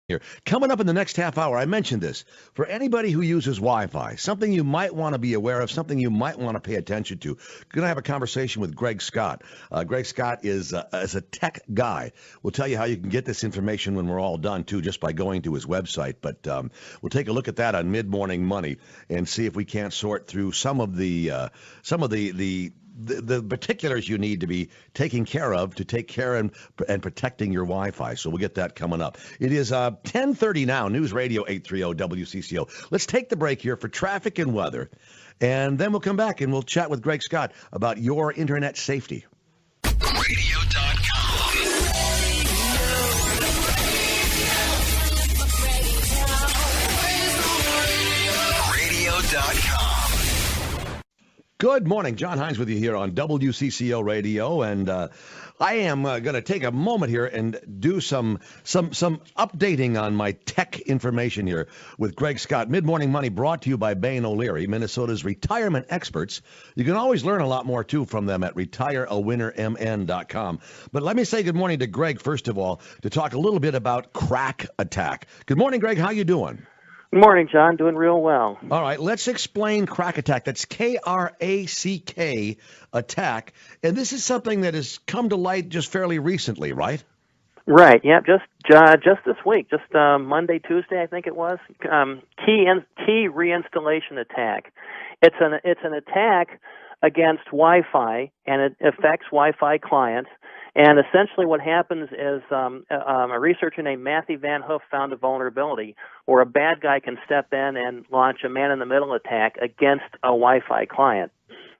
Here. Coming up in the next half hour, I mentioned this. For anybody who uses Wi-Fi, something you might want to be aware of, something you might want to pay attention to. Going to have a conversation with Greg Scott. Greg Scott is a tech guy. We'll tell you how you can get this information when we're all done, too, just by going to his website. But we'll take a look at that on Mid-Morning Money and see if we can't sort through some of the particulars you need to be taking care of to take care and protecting your Wi-Fi. So we'll get that coming up. It is 10:30 now, News Radio 830 WCCO. Let's take the break here for traffic and weather, and then we'll come back and we'll chat with Greg Scott about your internet safety. Radio.com. Radio.com. Good morning. John Hines with you here on WCCO Radio, and I am going to take a moment here and do some updating on my tech information here with Greg Scott. Mid-Morning Money brought to you by Bain O'Leary, Minnesota's retirement experts. You can always learn a lot more, too, from them at retireawinnermn.com. But let me say good morning to Greg, first of all, to talk a little bit about crack attack. Good morning, Greg. How you doing? Good morning, John. Doing real well. All right, let's explain crack attack. That's K-R-A-C-K attack. And this is something that has come to light just fairly recently, right? Right. Yeah. Just this week, just Monday, Tuesday, I think it was. Key reinstallation attack. It's an attack against Wi-Fi, and it affects Wi-Fi clients. And essentially what happens is a researcher named Matthew Van Hoof found a vulnerability where a bad guy can step in and launch a man-in-the-middle attack against a Wi-Fi client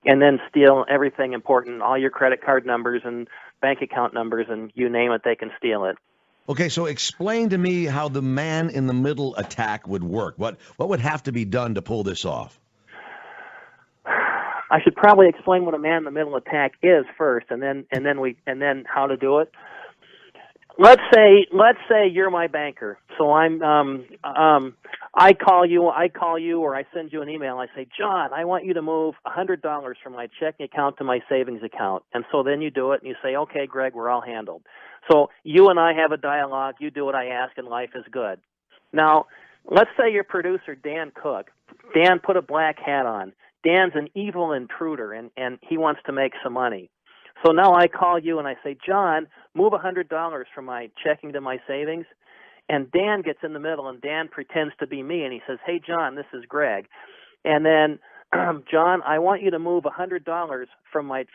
and then steal everything important, all your credit card numbers and bank account numbers, and you name it, they can steal it. Okay, so explain to me how the man-in-the-middle attack would work. What would have to be done to pull this off? I should probably explain what a man-in-the-middle attack is first, and then how to do it. Let's say you're my banker. So I call you, or I send you an email. I say, John, I want you to move $100 from my checking account to my savings account. And so then you do it, and you say, okay, Greg, we're all handled. So you and I have a dialogue. You do what I ask, and life is good. Now, let's say your producer, Dan Cook. Dan put a black hat on. Dan's an evil intruder, and he wants to make some money. So now I call you and I say, John, move $100 from my checking to my savings. And Dan gets in the middle, and Dan pretends to be me, and he says, hey, John, this is Greg. And then, John, I want you to move $100 from my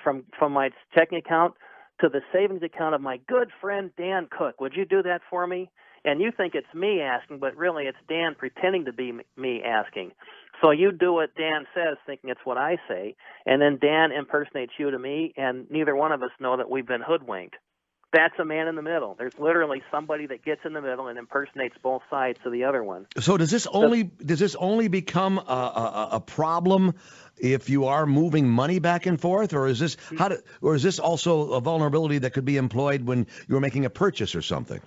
checking account to the savings account of my good friend Dan Cook. Would you do that for me? And you think it's me asking, but really it's Dan pretending to be me asking. So you do what Dan says, thinking it's what I say, and then Dan impersonates you to me, and neither one of us know that we've been hoodwinked. That's a man in the middle. There's literally somebody that gets in the middle and impersonates both sides to the other one. So does this only become a problem if you are moving money back and forth, or is this also a vulnerability that could be employed when you're making a purchase or something?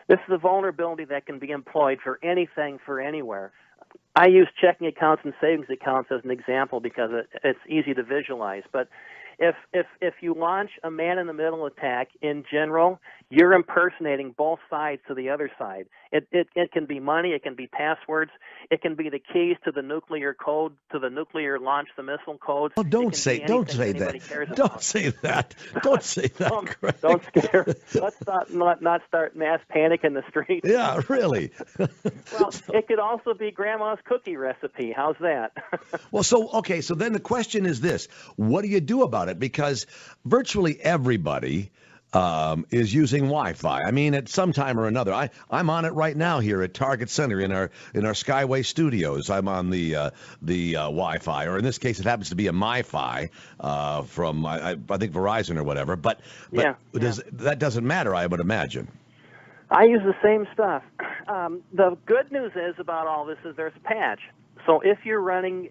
This is a vulnerability that can be employed for anything, for anywhere. I use checking accounts and savings accounts as an example because it's easy to visualize. But if you launch a man-in-the-middle attack in general, you're impersonating both sides to the other side. It can be money, it can be passwords, it can be the keys to the nuclear code, to the nuclear launch the missile codes. Oh, don't say that. Don't say that. Don't say that. Don't scare. Let's not start mass panic in the streets. Yeah, really. Well, it could also be grandma's cookie recipe. How's that? Well, so then the question is this: what do you do about it? Because virtually everybody is using Wi-Fi. I mean, at some time or another. I'm on it right now here at Target Center in our Skyway studios. I'm on the Wi-Fi, or in this case, it happens to be a MiFi from I think Verizon or whatever. But that doesn't matter, I would imagine. I use the same stuff. The good news is about all this is there's a patch. So if you're running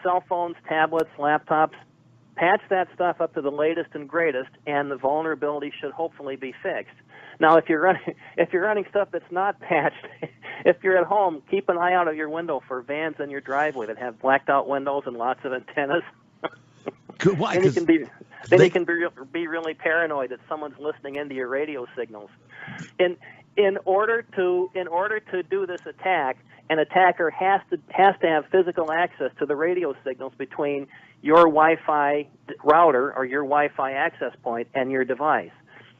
cell phones, tablets, laptops, patch that stuff up to the latest and greatest, and the vulnerability should hopefully be fixed. Now, if you're running stuff that's not patched, if you're at home, keep an eye out of your window for vans in your driveway that have blacked out windows and lots of antennas. Why? You can be really paranoid that someone's listening into your radio signals. In in order to do this attack, an attacker has to have physical access to the radio signals between your Wi-Fi router or your Wi-Fi access point and your device.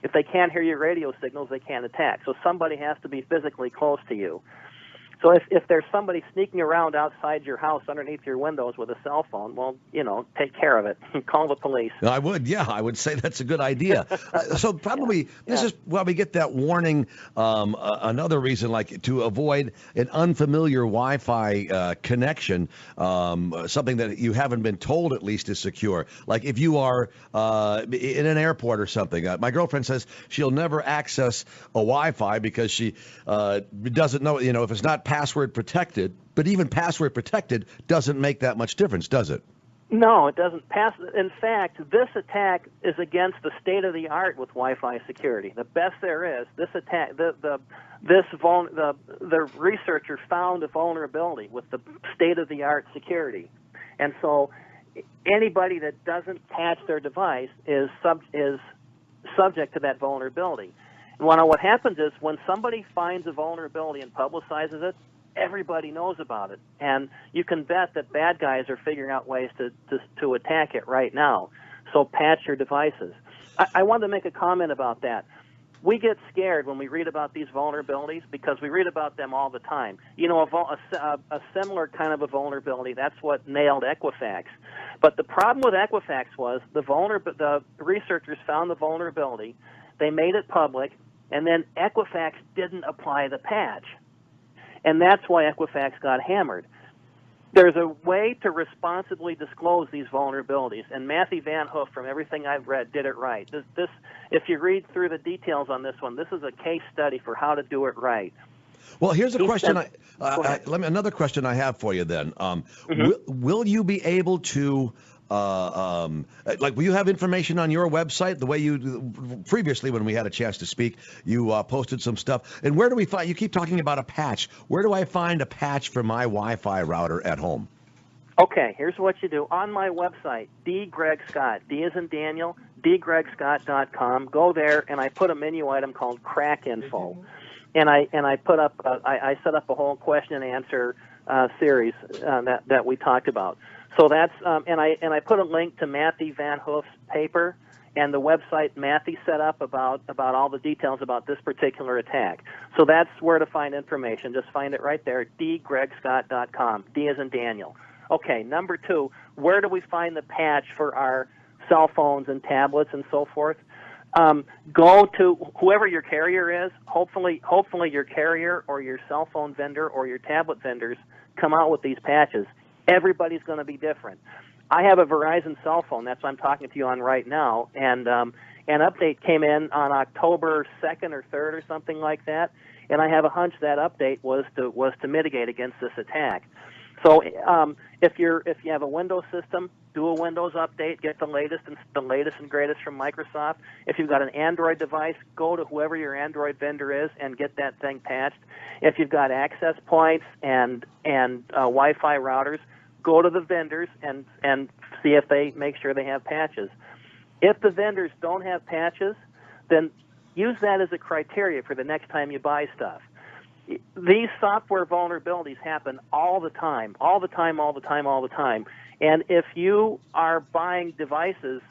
If they can't hear your radio signals, they can't attack. So somebody has to be physically close to you. So if there's somebody sneaking around outside your house underneath your windows with a cell phone, well, take care of it. Call the police. I would say that's a good idea. So probably this is why we get that warning. Another reason, like to avoid an unfamiliar Wi-Fi connection, something that you haven't been told at least is secure. Like if you are in an airport or something. My girlfriend says she'll never access a Wi-Fi because she doesn't know, if it's not password protected, but even password protected doesn't make that much difference, does it? No, it doesn't. In fact, this attack is against the state of the art with Wi-Fi security. The best there is. This attack, the researcher found a vulnerability with the state of the art security, and so anybody that doesn't patch their device is subject to that vulnerability. Well, what happens is when somebody finds a vulnerability and publicizes it, everybody knows about it. And you can bet that bad guys are figuring out ways to attack it right now. So patch your devices. I wanted to make a comment about that. We get scared when we read about these vulnerabilities because we read about them all the time. A similar kind of a vulnerability, that's what nailed Equifax. But the problem with Equifax was the researchers found the vulnerability, they made it public, and then Equifax didn't apply the patch. And that's why Equifax got hammered. There's a way to responsibly disclose these vulnerabilities, and Matthew Van Hoof, from everything I've read, did it right. If you read through the details on this one, this is a case study for how to do it right. Well, here's a question. Another question I have for you then. Will you be able to will you have information on your website the way you previously, when we had a chance to speak, you posted some stuff? And where do we find, you keep talking about a patch. Where do I find a patch for my Wi-Fi router at home? Okay, here's what you do. On my website, D. Greg Scott, D as in Daniel, dgregscott.com. Go there, and I put a menu item called Crack Info. And I put up, I set up a whole question and answer series that we talked about. So that's and I put a link to Matthew Van Hoof's paper and the website Matthew set up about all the details about this particular attack. So that's where to find information. Just find it right there, dgregscott.com. D as in Daniel. Okay, number 2, where do we find the patch for our cell phones and tablets and so forth? Go to whoever your carrier is. Hopefully your carrier or your cell phone vendor or your tablet vendors come out with these patches. Everybody's going to be different. I have a Verizon cell phone. That's what I'm talking to you on right now. And an update came in on October 2nd or 3rd or something like that. And I have a hunch that update was to mitigate against this attack. So if you have a Windows system, do a Windows update, get the latest and greatest from Microsoft. If you've got an Android device, go to whoever your Android vendor is and get that thing patched. If you've got access points and Wi-Fi routers, go to the vendors and see if they make sure they have patches. If the vendors don't have patches, then use that as a criteria for the next time you buy stuff. These software vulnerabilities happen all the time. And if you are buying devices,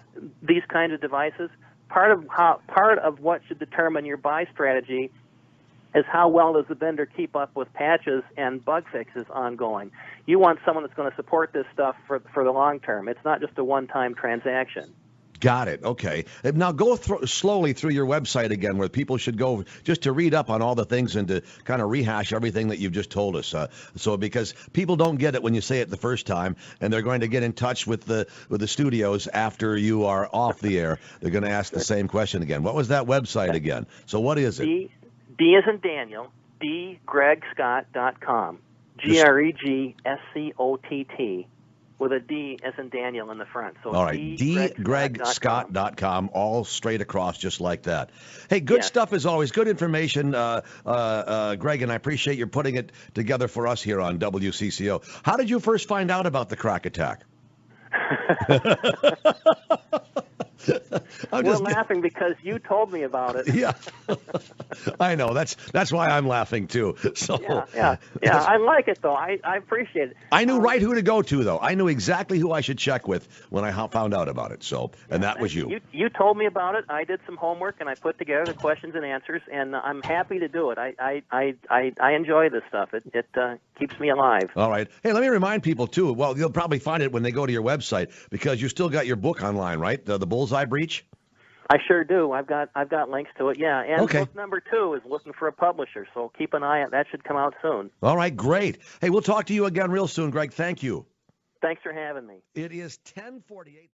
these kinds of devices, part of what should determine your buy strategy is how well does the vendor keep up with patches and bug fixes ongoing. You want someone that's going to support this stuff for the long term. It's not just a one-time transaction. Got it. Okay. Now go slowly through your website again, where people should go just to read up on all the things and to kind of rehash everything that you've just told us. So because people don't get it when you say it the first time, and they're going to get in touch with the studios after you are off the air, they're going to ask the same question again. What was that website again? So what is it? D as in Daniel, dgregscott.com. GREGSCOTT. With a D as in Daniel in the front. So all right, dgregscott.com, all straight across, just like that. Hey, good stuff as always. Good information, Greg, and I appreciate you putting it together for us here on WCCO. How did you first find out about the crack attack? I'm We're just laughing because you told me about it. yeah. I know. That's why I'm laughing too. So Yeah. I like it though. I appreciate it. I knew right who to go to, though. I knew exactly who I should check with when I found out about it. So, and that was you. You told me about it. I did some homework and I put together the questions and answers, and I'm happy to do it. I enjoy this stuff. It keeps me alive. All right. Hey, let me remind people too. Well, you'll probably find it when they go to your website because you still got your book online, right? The Bullseye Breach. I sure do. I've got links to it. Yeah, and Okay. book number 2 is looking for a publisher, so keep an eye out. That should come out soon. All right, great. Hey, we'll talk to you again real soon, Greg. Thank you. Thanks for having me. It is 10:48.